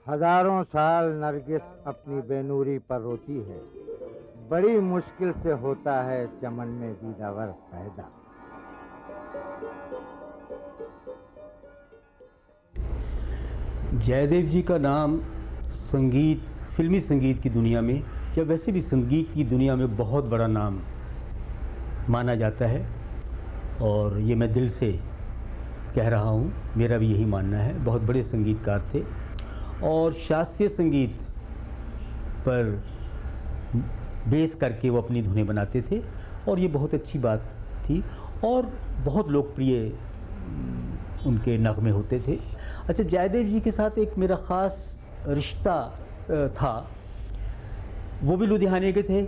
हजारों साल नरगिस अपनी बेनूरी पर रोती है, बड़ी मुश्किल से होता है चमन में दीदावर पैदा। जयदेव जी का नाम संगीत, फिल्मी संगीत की दुनिया में या वैसे भी संगीत की दुनिया में बहुत बड़ा नाम माना जाता है, और ये मैं दिल से कह रहा हूँ, मेरा भी यही मानना है। बहुत बड़े संगीतकार थे और शास्त्रीय संगीत पर बेस करके वो अपनी धुनें बनाते थे, और ये बहुत अच्छी बात थी और बहुत लोकप्रिय उनके नगमे होते थे। अच्छा, जयदेव जी के साथ एक मेरा ख़ास रिश्ता था। वो भी लुधियाने के थे,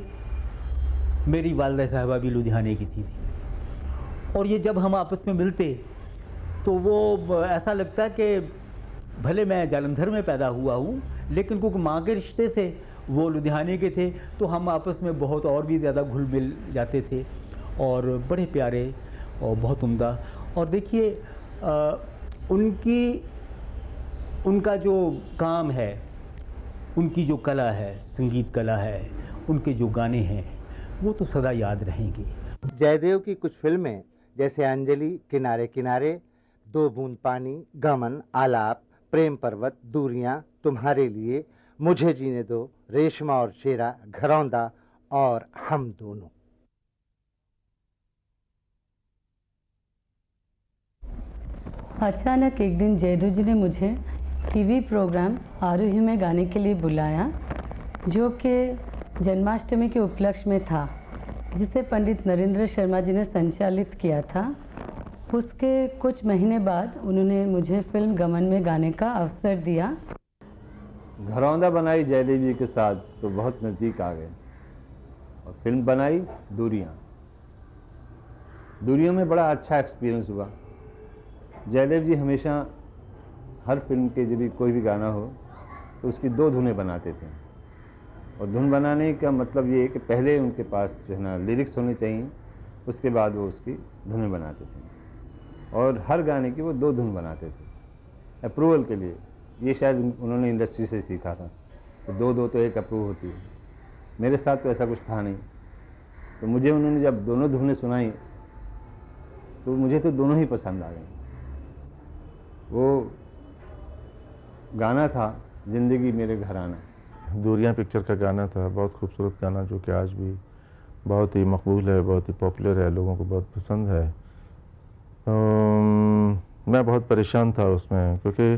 मेरी वालदा साहबा भी लुधियाने की थी, और ये जब हम आपस में मिलते तो वो ऐसा लगता कि भले मैं जालंधर में पैदा हुआ हूँ, लेकिन क्योंकि माँ के रिश्ते से वो लुधियाने के थे तो हम आपस में बहुत और भी ज़्यादा घुल मिल जाते थे, और बड़े प्यारे और बहुत उम्दा। और देखिए उनका जो काम है, उनकी जो कला है, संगीत कला है, उनके जो गाने हैं, वो तो सदा याद रहेंगे। जयदेव की कुछ फिल्में जैसे अंजलि, किनारे किनारे, दो बूंद पानी, गमन, आलाप, प्रेम पर्वत, दूरियां, तुम्हारे लिए, मुझे जीने दो, रेशमा और शेरा, घरौंदा और हम दोनों। अचानक एक दिन जयदेव जी ने मुझे टीवी प्रोग्राम आरोही में गाने के लिए बुलाया, जो कि जन्माष्टमी के उपलक्ष्य में था, जिसे पंडित नरेंद्र शर्मा जी ने संचालित किया था। उसके कुछ महीने बाद उन्होंने मुझे फिल्म गमन में गाने का अवसर दिया। घरौंदा बनाई जयदेव जी के साथ तो बहुत नज़दीक आ गए, और फिल्म बनाई दूरियां। दूरियों में बड़ा अच्छा एक्सपीरियंस हुआ। जयदेव जी हमेशा हर फिल्म के जब भी कोई भी गाना हो तो उसकी दो धुनें बनाते थे, और धुन बनाने का मतलब ये है कि पहले उनके पास जो है ना लिरिक्स होने चाहिए, उसके बाद वो उसकी धुनें बनाते थे, और हर गाने की वो दो धुन बनाते थे अप्रूवल के लिए। ये शायद उन्होंने इंडस्ट्री से सीखा था, तो दो तो एक अप्रूव होती है। मेरे साथ तो ऐसा कुछ था नहीं, तो मुझे उन्होंने जब दोनों धुनें सुनाई तो मुझे तो दोनों ही पसंद आ गई। वो गाना था जिंदगी मेरे घराना। दूरियां पिक्चर का गाना था, बहुत खूबसूरत गाना, जो कि आज भी बहुत ही मकबूल है, बहुत ही पॉपुलर है, लोगों को बहुत पसंद है। मैं बहुत परेशान था उसमें, क्योंकि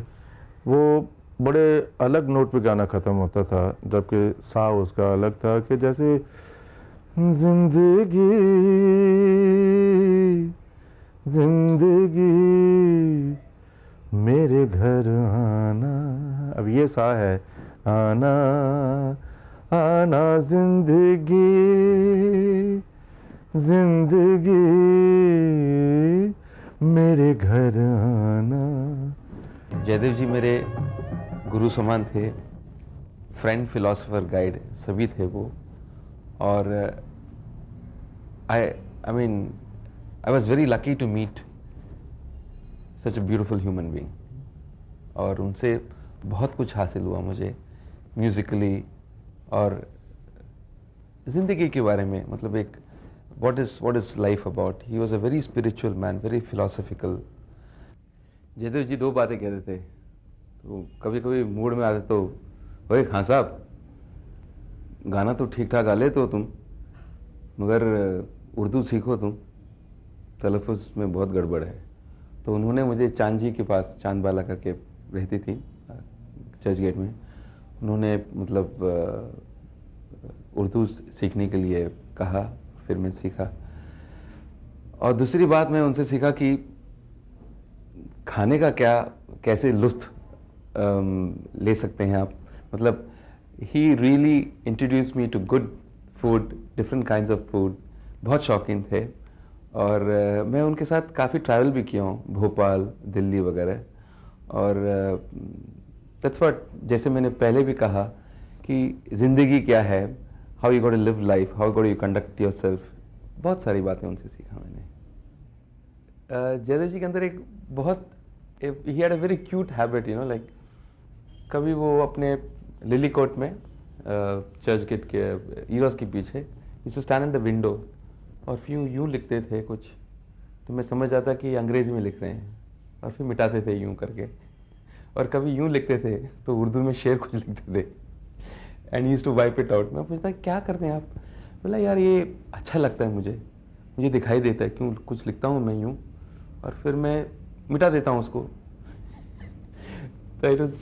वो बड़े अलग नोट पे गाना ख़त्म होता था, जबकि सा उसका अलग था कि जैसे जिंदगी जिंदगी मेरे घर आना, अब ये सा है, आना आना जिंदगी जिंदगी मेरे घर आना। जयदेव जी मेरे गुरु समान थे, फ्रेंड, फिलोसोफर, गाइड सभी थे वो। और I mean I was very lucky to meet such a beautiful human being, और उनसे बहुत कुछ हासिल हुआ मुझे म्यूजिकली और जिंदगी के बारे में। मतलब एक what is life about? He was a very spiritual man, very philosophical. Jaydev जी दो बातें कहते थे, तो कभी कभी मूड में आते तो, भाई खान साहब गाना तो ठीक ठाक गा लेते हो तुम, मगर उर्दू सीखो तुम, तलफ़ुज़ में बहुत गड़बड़ है। तो उन्होंने मुझे चांद जी के पास, चांदबाला करके रहती थी चर्च गेट में, उन्होंने मतलब उर्दू सीखने के लिए कहा, फिर मैं सीखा। और दूसरी बात मैं उनसे सीखा कि खाने का क्या, कैसे लुत्फ़ ले सकते हैं आप। मतलब he really introduce me to good food, different kinds of food. बहुत शौकीन थे, और मैं उनके साथ काफ़ी ट्रैवल भी किया हूँ, भोपाल, दिल्ली वगैरह। और दैट्स व्हाट, जैसे मैंने पहले भी कहा कि ज़िंदगी क्या है, how you got to live life, how got you conduct yourself, बहुत सारी बातें उनसे सीखा मैंने। जयदेव जी के अंदर एक बहुत he had a very cute habit, like कभी वो अपने लिली कोट में चर्च गेट के ईरोस के पीछे इसे स्टैंड इन द विंडो और फिर यूँ लिखते थे कुछ, तो मैं समझ जाता कि अंग्रेजी में लिख रहे हैं और फिर मिटाते थे यूँ करके, और कभी यूँ लिखते थे तो उर्दू में शेर कुछ लिखते थे and used to wipe it out. मैं पूछता क्या करते हैं आप? बोला यार ये अच्छा लगता है मुझे दिखाई देता है क्यों कुछ लिखता हूँ मैं यूँ और फिर मैं मिटा देता हूँ उसको। तो it was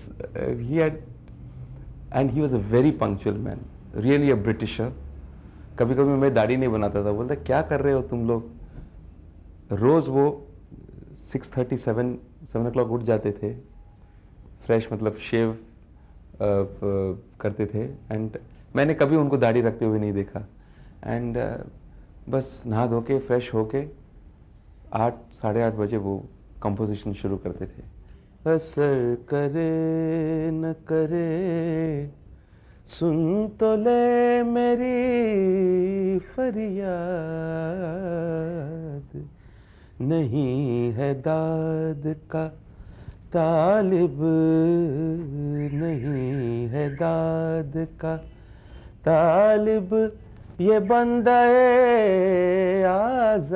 he had and he was a very punctual man, really a britisher. कभी कभी मैं दाढ़ी नहीं बनाता था, बोलता क्या कर रहे हो तुम लोग? रोज वो 6:30 7 o'clock उठ जाते थे, फ्रेश मतलब शेव करते थे, एंड मैंने कभी उनको दाढ़ी रखते हुए नहीं देखा। एंड बस नहा धो के फ्रेश होके 8 साढ़े 8 बजे वो कंपोजिशन शुरू करते थे। असर करे न करे सुन तो ले मेरी फरियाद, नहीं है दाद का तालिब, नहीं है दाद का तालिब, ये बंदे आजाद,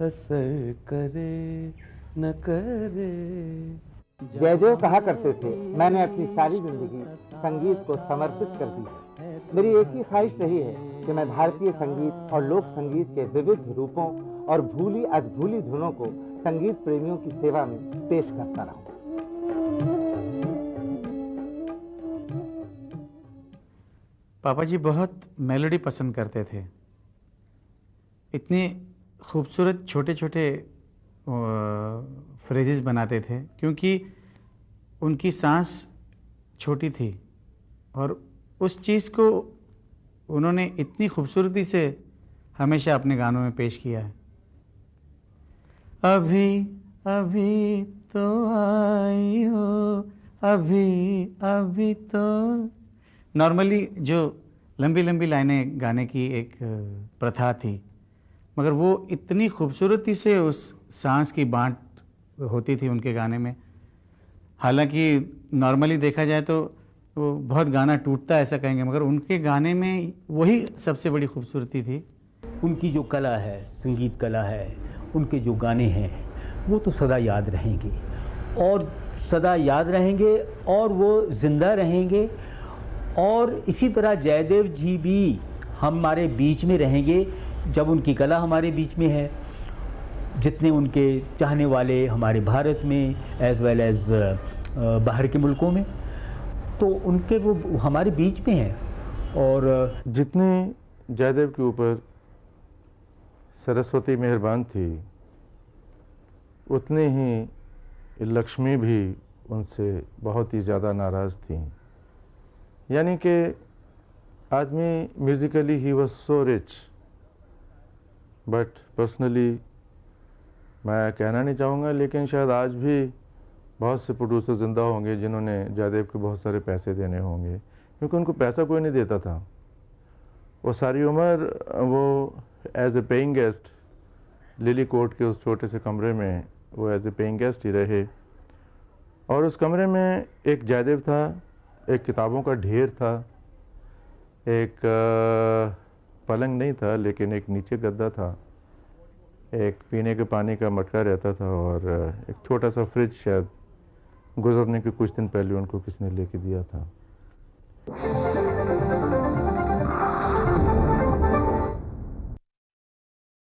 असर करे न करे। जयदेव कहा करते थे, मैंने अपनी सारी जिंदगी संगीत को समर्पित कर दी है। मेरी एक ही ख्वाहिश रही है कि मैं भारतीय संगीत और लोक संगीत के विविध रूपों और भूली अधभूली धुनों को संगीत प्रेमियों की सेवा में पेश करता रहूं। पापा जी बहुत मेलोडी पसंद करते थे। इतने खूबसूरत छोटे छोटे फ्रेजेस बनाते थे क्योंकि उनकी सांस छोटी थी और उस चीज़ को उन्होंने इतनी खूबसूरती से हमेशा अपने गानों में पेश किया है। अभी अभी तो आई हो, अभी अभी तो। नॉर्मली जो लंबी लंबी लाइनें गाने की एक प्रथा थी, मगर वो इतनी खूबसूरती से उस सांस की बाँट होती थी उनके गाने में। हालांकि नॉर्मली देखा जाए तो वो बहुत गाना टूटता है ऐसा कहेंगे, मगर उनके गाने में वही सबसे बड़ी खूबसूरती थी। उनकी जो कला है, संगीत कला है, उनके जो गाने हैं वो तो सदा याद रहेंगे और सदा याद रहेंगे और वो ज़िंदा रहेंगे। और इसी तरह जयदेव जी भी हमारे बीच में रहेंगे जब उनकी कला हमारे बीच में है। जितने उनके चाहने वाले हमारे भारत में एज़ वेल एज़ बाहर के मुल्कों में, तो उनके वो हमारे बीच में हैं। और जितनी जयदेव के ऊपर सरस्वती मेहरबान थी, उतनी ही लक्ष्मी भी उनसे बहुत ही ज़्यादा नाराज़ थी। यानी कि आदमी musically he was so rich, but personally मैं कहना नहीं चाहूँगा, लेकिन शायद आज भी बहुत से प्रोड्यूसर ज़िंदा होंगे जिन्होंने जयदेव को बहुत सारे पैसे देने होंगे, क्योंकि उनको पैसा कोई नहीं देता था। वो सारी उम्र वो एज ए पेइंग गेस्ट लिली कोट के उस छोटे से कमरे में वो एज ए पेइंग गेस्ट ही रहे। और उस कमरे में एक जयदेव था, एक किताबों का ढेर था, एक पलंग नहीं था लेकिन एक नीचे गद्दा था, एक पीने के पानी का मटका रहता था और एक छोटा सा फ्रिज शायद गुजरने के कुछ दिन पहले उनको किसने लेके दिया था।